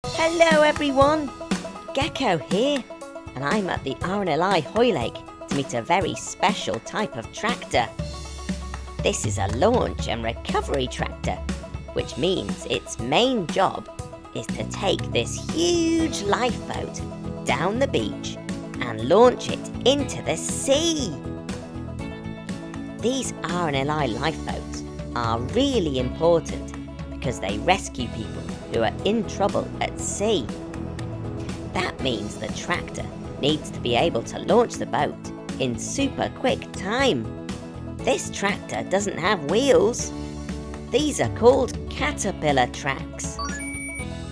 Hello everyone, Gecko here, and I'm at the RNLI Hoylake to meet a very special type of tractor. This is a launch and recovery tractor, which means its main job is to take this huge lifeboat down the beach and launch it into the sea. These RNLI lifeboats are really important because they rescue people who are in trouble at sea. That means the tractor needs to be able to launch the boat in super quick time. This tractor doesn't have wheels. These are called caterpillar tracks.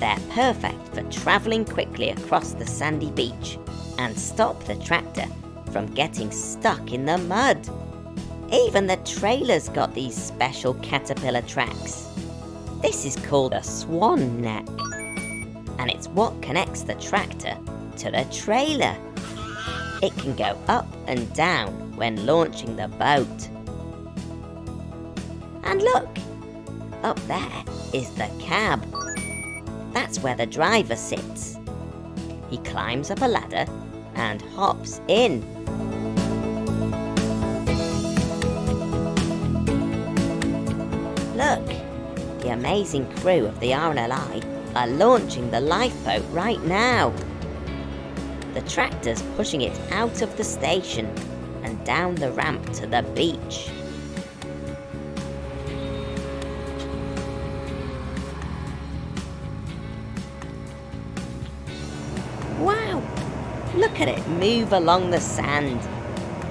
They're perfect for travelling quickly across the sandy beach and stop the tractor from getting stuck in the mud. Even the trailer's got these special caterpillar tracks. This is called a swan neck, and it's what connects the tractor to the trailer. It can go up and down when launching the boat. And look, up there is the cab. That's where the driver sits. He climbs up a ladder and hops in. Look, the amazing crew of the RNLI are launching the lifeboat right now. The tractor's pushing it out of the station and down the ramp to the beach. Wow! Look at it move along the sand.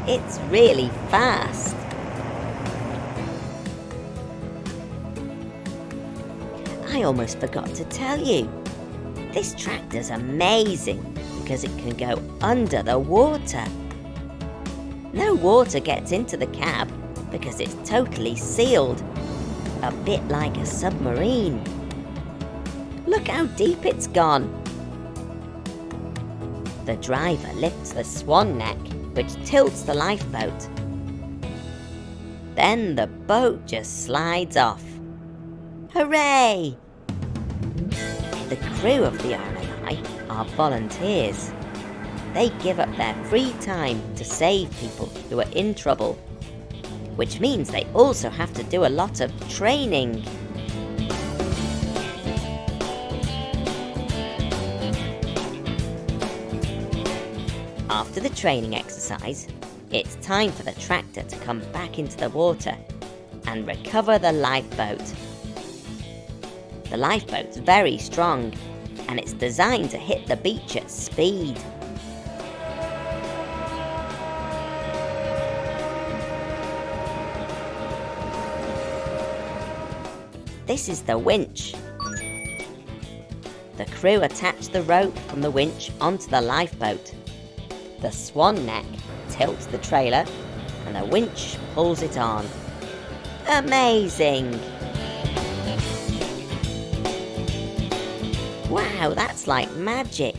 It's really fast. I almost forgot to tell you. This tractor's amazing because it can go under the water. No water gets into the cab because it's totally sealed, a bit like a submarine. Look how deep it's gone. The driver lifts the swan neck, which tilts the lifeboat. Then the boat just slides off. Hooray! The crew of the RNLI are volunteers. They give up their free time to save people who are in trouble, which means they also have to do a lot of training. After the training exercise, it's time for the tractor to come back into the water and recover the lifeboat. The lifeboat's very strong, and it's designed to hit the beach at speed. This is the winch. The crew attach the rope from the winch onto the lifeboat. The swan neck tilts the trailer, and the winch pulls it on. Amazing! Wow, that's like magic!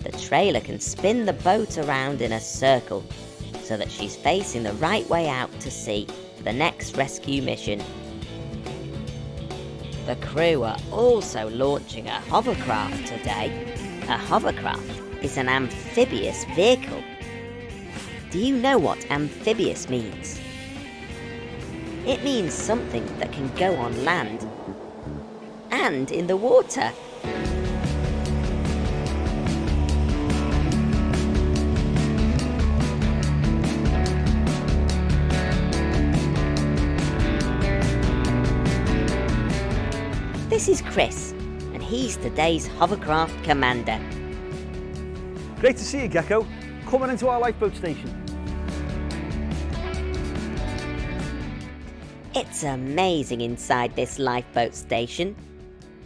The trailer can spin the boat around in a circle so that she's facing the right way out to sea for the next rescue mission. The crew are also launching a hovercraft today. A hovercraft is an amphibious vehicle. Do you know what amphibious means? It means something that can go on land and in the water. This is Chris, and he's today's hovercraft commander. Great to see you, Gecko. Coming into our lifeboat station. It's amazing inside this lifeboat station.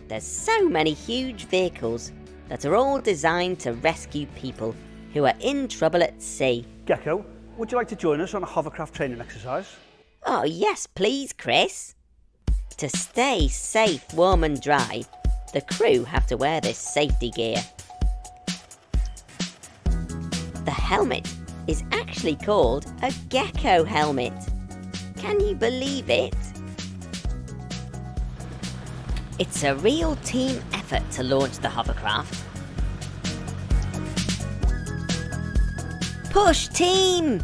There's so many huge vehicles that are all designed to rescue people who are in trouble at sea. Gecko, would you like to join us on a hovercraft training exercise? Oh yes, please, Chris. To stay safe, warm and dry, the crew have to wear this safety gear. The helmet is actually called a Gecko helmet. Can you believe it? It's a real team effort to launch the hovercraft. Push, team!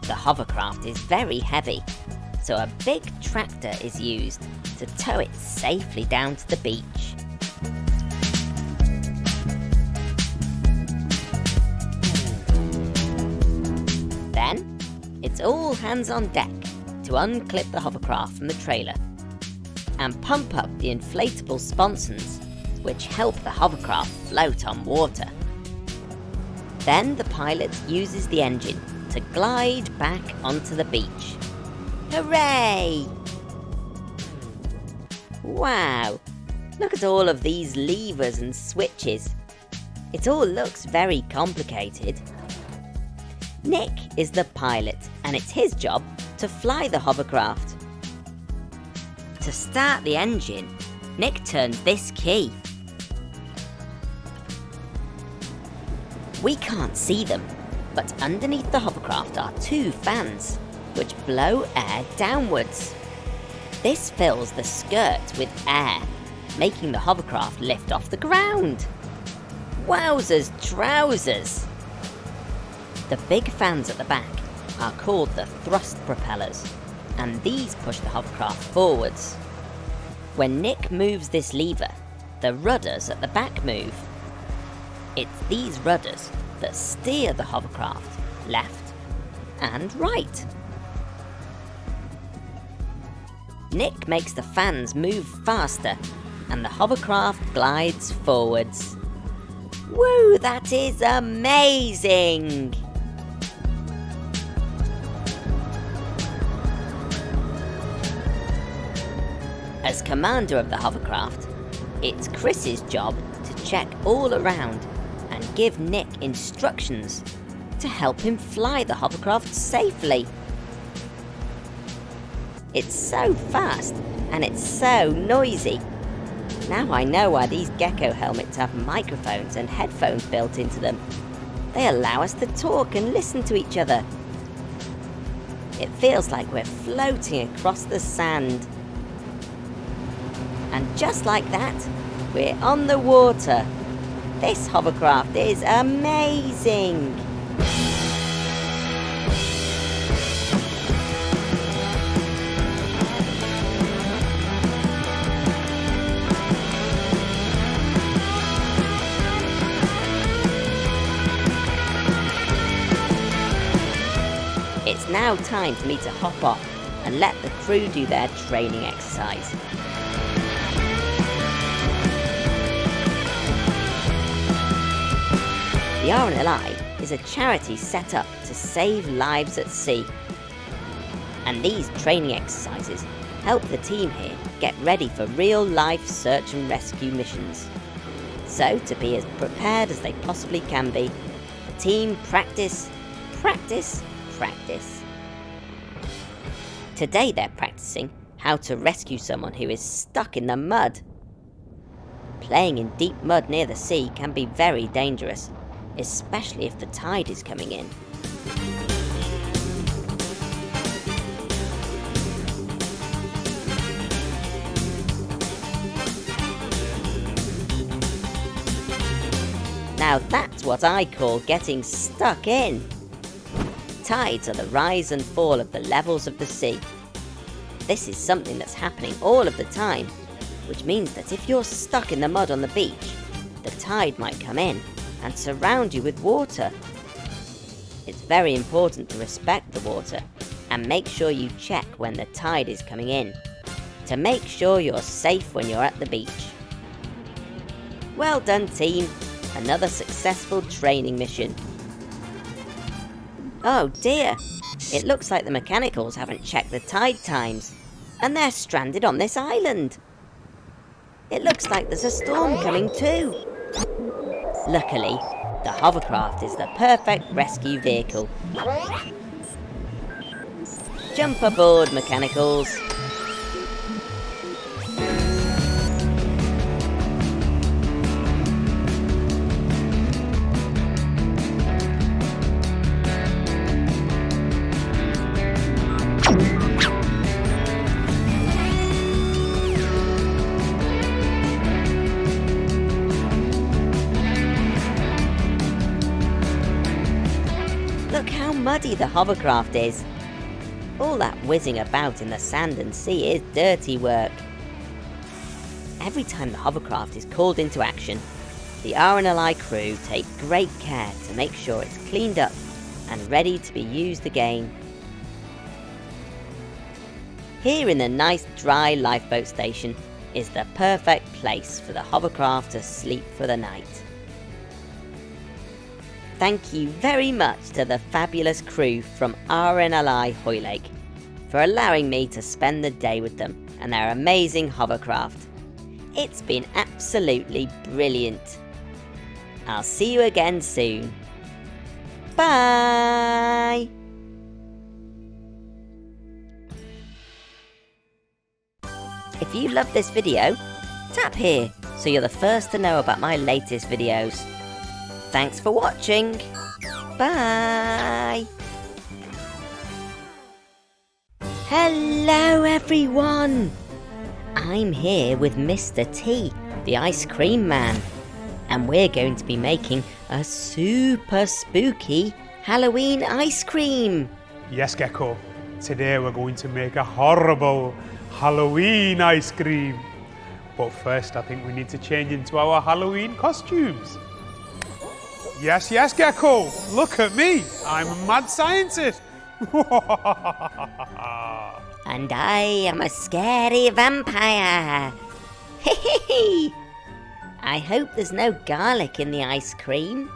The hovercraft is very heavy, so a big tractor is used to tow it safely down to the beach. Then, it's all hands on deck to unclip the hovercraft from the trailer and pump up the inflatable sponsons which help the hovercraft float on water. Then the pilot uses the engine to glide back onto the beach. Hooray! Wow, look at all of these levers and switches. It all looks very complicated. Nick is the pilot and it's his job to fly the hovercraft. To start the engine, Nick turns this key. We can't see them, but underneath the hovercraft are 2 fans, which blow air downwards. This fills the skirt with air, making the hovercraft lift off the ground. Wowzers trousers! The big fans at the back are called the thrust propellers, and these push the hovercraft forwards. When Nick moves this lever, the rudders at the back move. It's these rudders that steer the hovercraft left and right. Nick makes the fans move faster and the hovercraft glides forwards. Woo, that is amazing! As commander of the hovercraft, it's Chris's job to check all around and give Nick instructions to help him fly the hovercraft safely. It's so fast and it's so noisy. Now I know why these Gecko helmets have microphones and headphones built into them. They allow us to talk and listen to each other. It feels like we're floating across the sand. And just like that, we're on the water. This hovercraft is amazing! It's now time for me to hop off and let the crew do their training exercise. The RNLI is a charity set up to save lives at sea. And these training exercises help the team here get ready for real-life search and rescue missions. So, to be as prepared as they possibly can be, the team practice. Today they're practicing how to rescue someone who is stuck in the mud. Playing in deep mud near the sea can be very dangerous, especially if the tide is coming in. Now that's what I call getting stuck in. Tides are the rise and fall of the levels of the sea. This is something that's happening all of the time, which means that if you're stuck in the mud on the beach, the tide might come in and surround you with water. It's very important to respect the water and make sure you check when the tide is coming in, to make sure you're safe when you're at the beach. Well done, team. Another successful training mission. Oh dear, it looks like the mechanicals haven't checked the tide times, and they're stranded on this island. It looks like there's a storm coming too. Luckily, the hovercraft is the perfect rescue vehicle. Jump aboard, mechanicals. muddy the hovercraft is. All that whizzing about in the sand and sea is dirty work. Every time the hovercraft is called into action, the RNLI crew take great care to make sure it's cleaned up and ready to be used again. Here in the nice dry lifeboat station is the perfect place for the hovercraft to sleep for the night. Thank you very much to the fabulous crew from RNLI Hoylake for allowing me to spend the day with them and their amazing hovercraft. It's been absolutely brilliant. I'll see you again soon. Bye! If you love this video, tap here so you're the first to know about my latest videos. Thanks for watching. Bye! Hello everyone! I'm here with Mr. T, the ice cream man, and we're going to be making a super spooky Halloween ice cream. Yes, Gecko. Today we're going to make a horrible Halloween ice cream. But first I think we need to change into our Halloween costumes. Yes, Gecko. Look at me. I'm a mad scientist. And I am a scary vampire. I hope there's no garlic in the ice cream.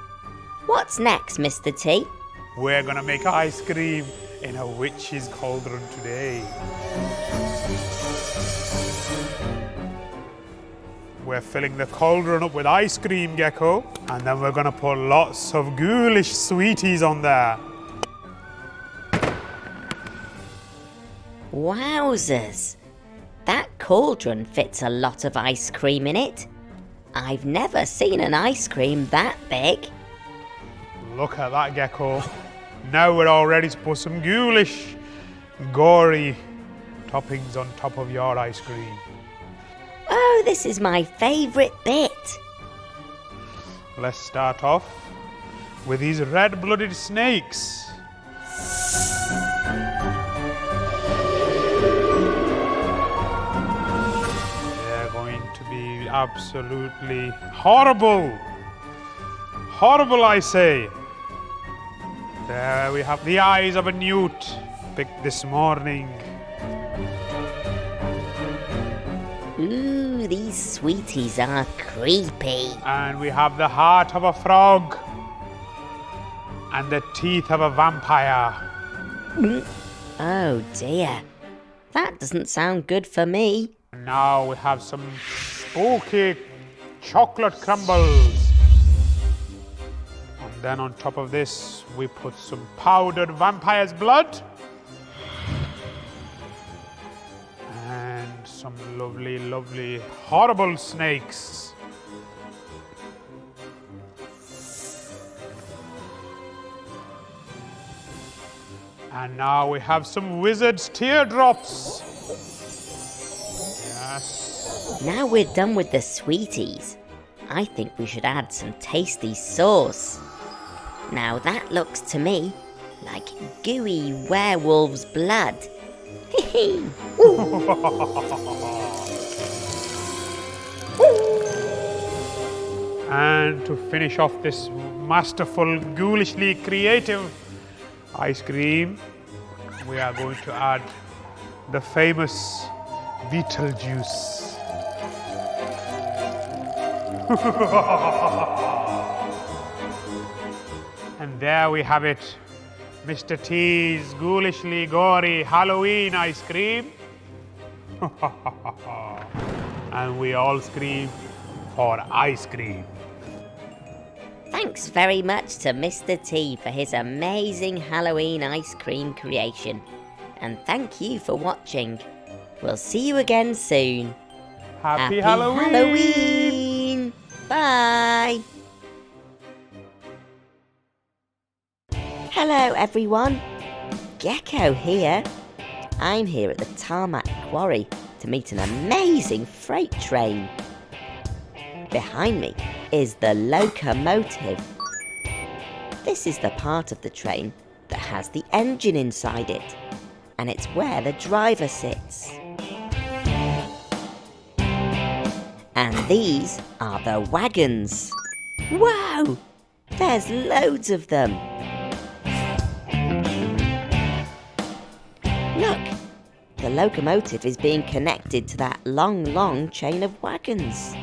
What's next, Mr. T? We're gonna make ice cream in a witch's cauldron today. We're filling the cauldron up with ice cream, Gecko, and then we're gonna put lots of ghoulish sweeties on there. Wowzers! That cauldron fits a lot of ice cream in it. I've never seen an ice cream that big. Look at that, Gecko. Now we're all ready to put some ghoulish, gory toppings on top of your ice cream. Oh, this is my favourite bit. Let's start off with these red-blooded snakes. They're going to be absolutely horrible. Horrible, I say. There we have the eyes of a newt picked this morning. Ooh, these sweeties are creepy. And we have the heart of a frog. And the teeth of a vampire. Oh dear. That doesn't sound good for me. And now we have some spooky chocolate crumbles. And then on top of this, we put some powdered vampire's blood. And some lovely, lovely, horrible snakes. And now we have some wizard's teardrops. Yes. Now we're done with the sweeties. I think we should add some tasty sauce. Now that looks to me like gooey werewolf's blood. And to finish off this masterful, ghoulishly creative ice cream, we are going to add the famous Beetlejuice. And there we have it, Mr. T's ghoulishly gory Halloween ice cream. And we all scream for ice cream. Thanks very much to Mr. T for his amazing Halloween ice cream creation. And thank you for watching. We'll see you again soon. Happy Halloween! Halloween! Bye! Hello everyone, Gecko here. I'm here at the Tarmac Quarry to meet an amazing freight train. Behind me is the locomotive. This is the part of the train that has the engine inside it, and it's where the driver sits. And these are the wagons. Wow! There's loads of them. Look, the locomotive is being connected to that long chain of wagons.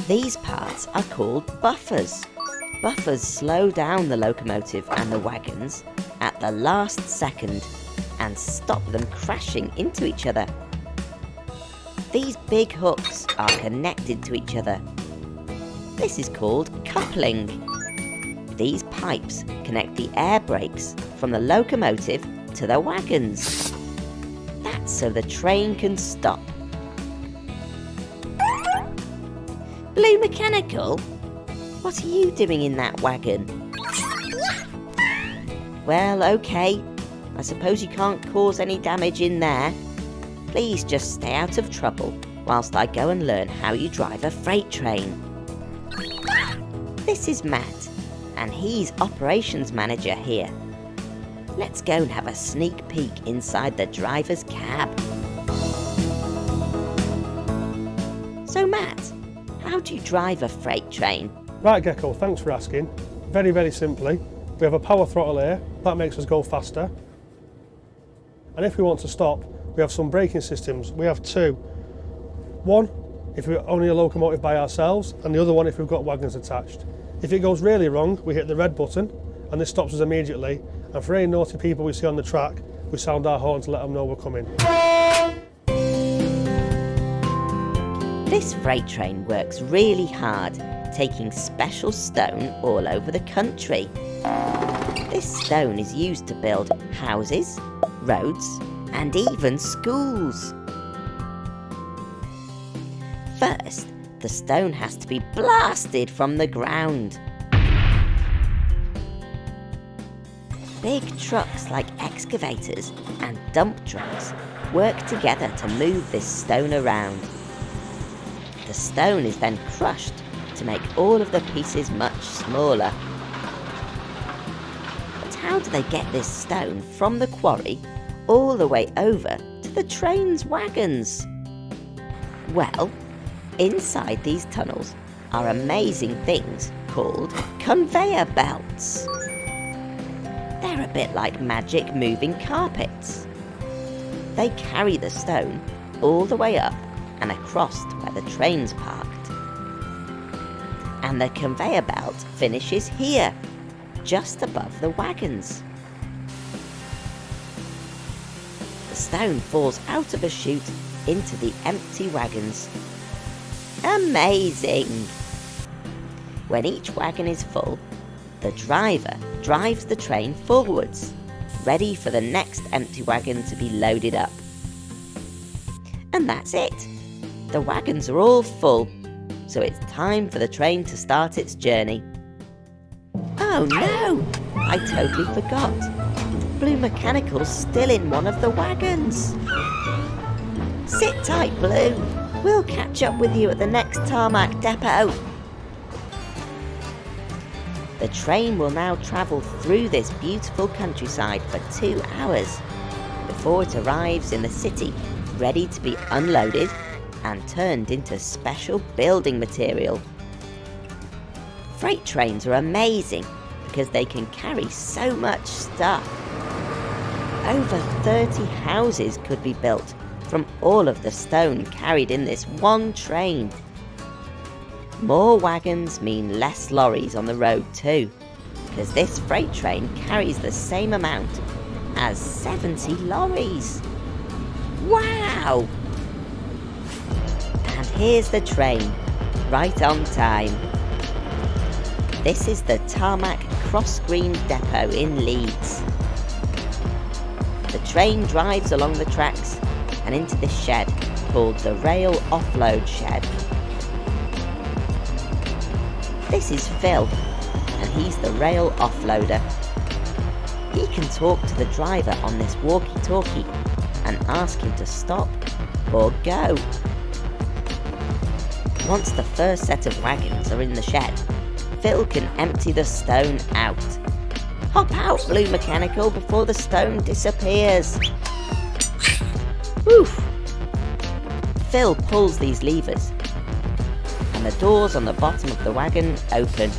These parts are called buffers. Buffers slow down the locomotive and the wagons at the last second and stop them crashing into each other. These big hooks are connected to each other. This is called coupling. These pipes connect the air brakes from the locomotive to the wagons. That's so the train can stop. Blue Mechanical, what are you doing in that wagon? Well, okay. I suppose you can't cause any damage in there. Please just stay out of trouble whilst I go and learn how you drive a freight train. This is Matt, and he's operations manager here. Let's go and have a sneak peek inside the driver's cab. So Matt, how do you drive a freight train? Right, Gecko, thanks for asking. Very, very simply, we have a power throttle here, that makes us go faster. And if we want to stop, we have some braking systems. We have two. One, if we're only a locomotive by ourselves, and the other one if we've got wagons attached. If it goes really wrong, we hit the red button, and this stops us immediately. And for any naughty people we see on the track, we sound our horn to let them know we're coming. This freight train works really hard, taking special stone all over the country. This stone is used to build houses, roads, and even schools. First, the stone has to be blasted from the ground. Big trucks like excavators and dump trucks work together to move this stone around. The stone is then crushed to make all of the pieces much smaller. But how do they get this stone from the quarry all the way over to the train's wagons? Well, inside these tunnels are amazing things called conveyor belts. They're a bit like magic moving carpets. They carry the stone all the way up and across to where the train's parked. And the conveyor belt finishes here, just above the wagons. The stone falls out of a chute into the empty wagons. Amazing! When each wagon is full, the driver drives the train forwards, ready for the next empty wagon to be loaded up. And that's it. The wagons are all full, so it's time for the train to start its journey. Oh no! I totally forgot. Blue Mechanical's still in one of the wagons. Sit tight, Blue. We'll catch up with you at the next tarmac depot. The train will now travel through this beautiful countryside for 2 hours before it arrives in the city, ready to be unloaded and turned into special building material. Freight trains are amazing because they can carry so much stuff. Over 30 houses could be built from all of the stone carried in this one train. More wagons mean less lorries on the road too, because this freight train carries the same amount as 70 lorries. Wow! And here's the train, right on time. This is the Tarmac Cross Green Depot in Leeds. The train drives along the tracks and into this shed called the Rail Offload Shed. This is Phil, and he's the rail offloader. He can talk to the driver on this walkie-talkie and ask him to stop or go. Once the first set of wagons are in the shed, Phil can empty the stone out Hop out, Blue Mechanical, before the stone disappears. Woof! Phil pulls these levers, and the doors on the bottom of the wagon open.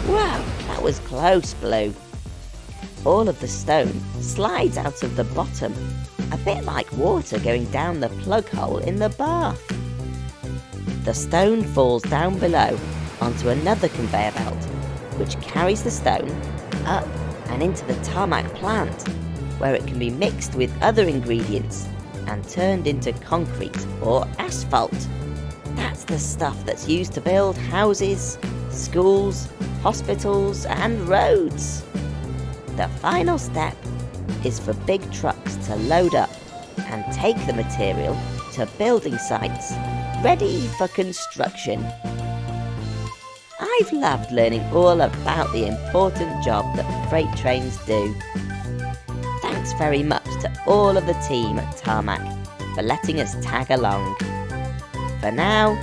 Wow, that was close, Blue. All of the stone slides out of the bottom, a bit like water going down the plug hole in the bath. The stone falls down below onto another conveyor belt, which carries the stone up and into the tarmac plant, where it can be mixed with other ingredients and turned into concrete or asphalt. That's the stuff that's used to build houses, schools, hospitals and roads. The final step is for big trucks to load up and take the material to building sites ready for construction. I've loved learning all about the important job that freight trains do. Thanks very much to all of the team at Tarmac for letting us tag along. For now,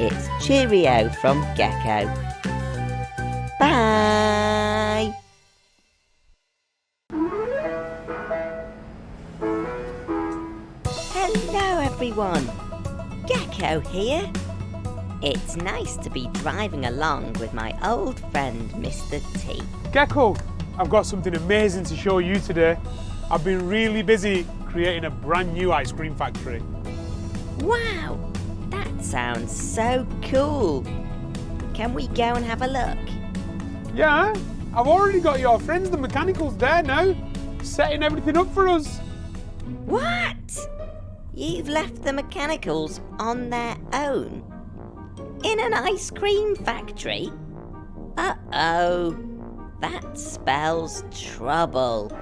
it's cheerio from Gecko. Bye! Hello everyone, Gecko here. It's nice to be driving along with my old friend Mr. T. Gecko, I've got something amazing to show you today. I've been really busy creating a brand new ice cream factory. Wow, that sounds so cool. Can we go and have a look? Yeah, I've already got your friends, the mechanicals, there now, setting everything up for us. What? You've left the mechanicals on their own? In an ice cream factory? Uh-oh, that spells trouble.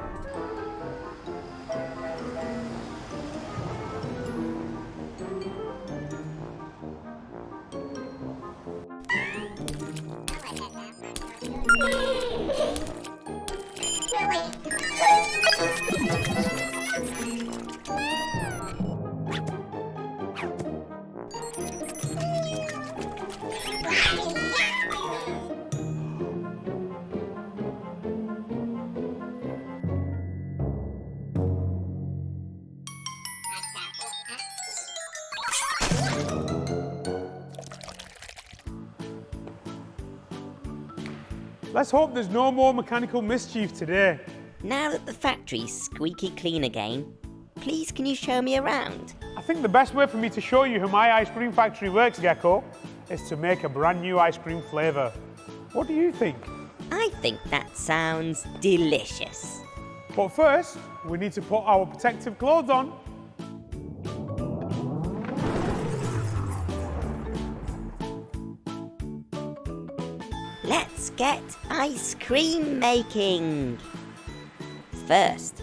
Let's hope there's no more mechanical mischief today. Now that the factory's squeaky clean again, please can you show me around? I think the best way for me to show you how my ice cream factory works, Gecko, is to make a brand new ice cream flavour. What do you think? I think that sounds delicious. But first, we need to put our protective clothes on. Let's get ice cream making. First,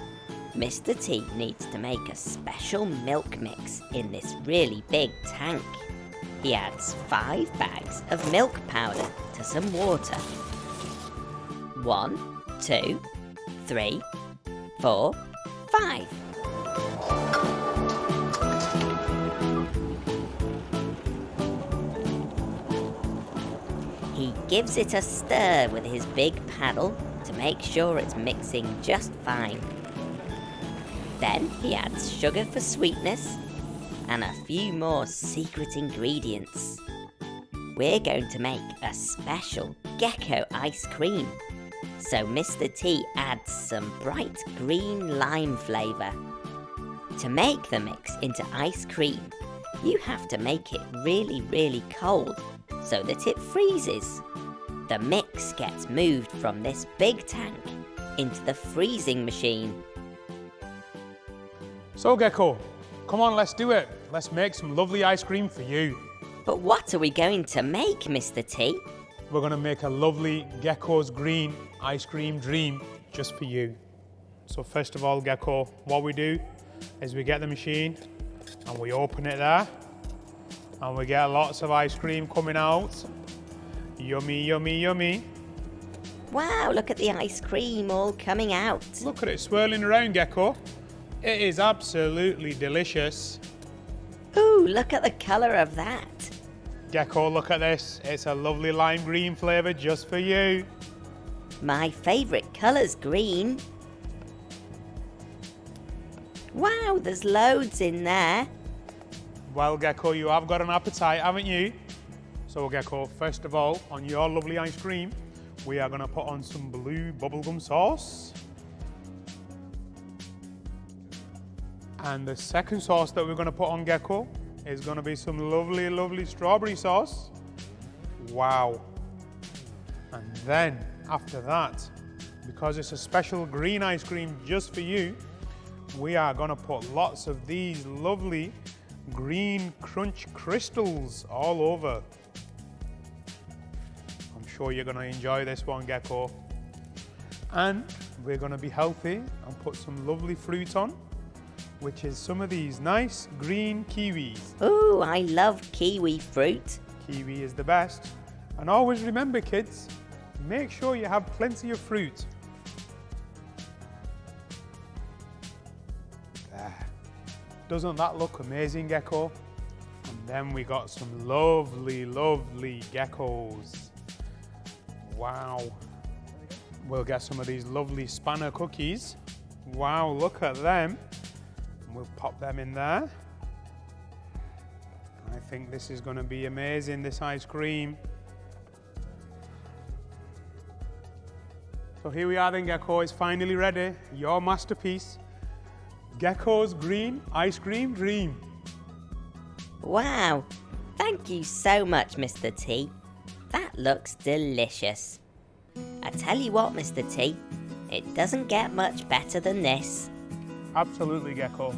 Mr. T needs to make a special milk mix in this really big tank. He adds 5 bags of milk powder to some water. 1, 2, 3, 4, 5. He gives it a stir with his big paddle to make sure it's mixing just fine. Then he adds sugar for sweetness and a few more secret ingredients. We're going to make a special Gecko ice cream. So Mr. T adds some bright green lime flavour. To make the mix into ice cream, you have to make it really, really cold so that it freezes. The mix gets moved from this big tank into the freezing machine. So Gecko, come on, let's do it. Let's make some lovely ice cream for you. But what are we going to make, Mr. T? We're going to make a lovely Gecko's Green ice cream dream just for you. So first of all, Gecko, what we do is we get the machine and we open it there and we get lots of ice cream coming out. Yummy, yummy, yummy. Wow, look at the ice cream all coming out. Look at it swirling around, Gecko. It is absolutely delicious. Ooh, look at the colour of that. Gecko, look at this. It's a lovely lime green flavour just for you. My favourite colour's green. Wow, there's loads in there. Well, Gecko, you have got an appetite, haven't you? So, Gecko, first of all, on your lovely ice cream, we are going to put on some blue bubblegum sauce. And the second sauce that we're going to put on, Gecko, is going to be some lovely, lovely strawberry sauce. Wow. And then, after that, because it's a special green ice cream just for you, we are going to put lots of these lovely green crunch crystals all over. I'm sure you're going to enjoy this one, Gecko. And we're going to be healthy and put some lovely fruit on, which is some of these nice green kiwis. Ooh, I love kiwi fruit. Kiwi is the best. And always remember, kids, make sure you have plenty of fruit. There. Doesn't that look amazing, Gecko? And then we got some lovely, lovely geckos. Wow. We'll get some of these lovely spanner cookies. Wow, look at them. And we'll pop them in there. I think this is going to be amazing, this ice cream. So here we are then, Gecko. It's finally ready. Your masterpiece. Gecko's green ice cream dream. Wow, thank you so much, Mr. T. That looks delicious. I tell you what, Mr. T, it doesn't get much better than this. Absolutely, Gecko.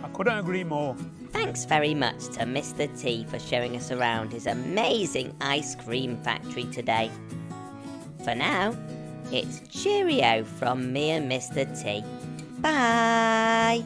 I couldn't agree more. Thanks very much to Mr. T for showing us around his amazing ice cream factory today. For now, it's cheerio from me and Mr. T. Bye!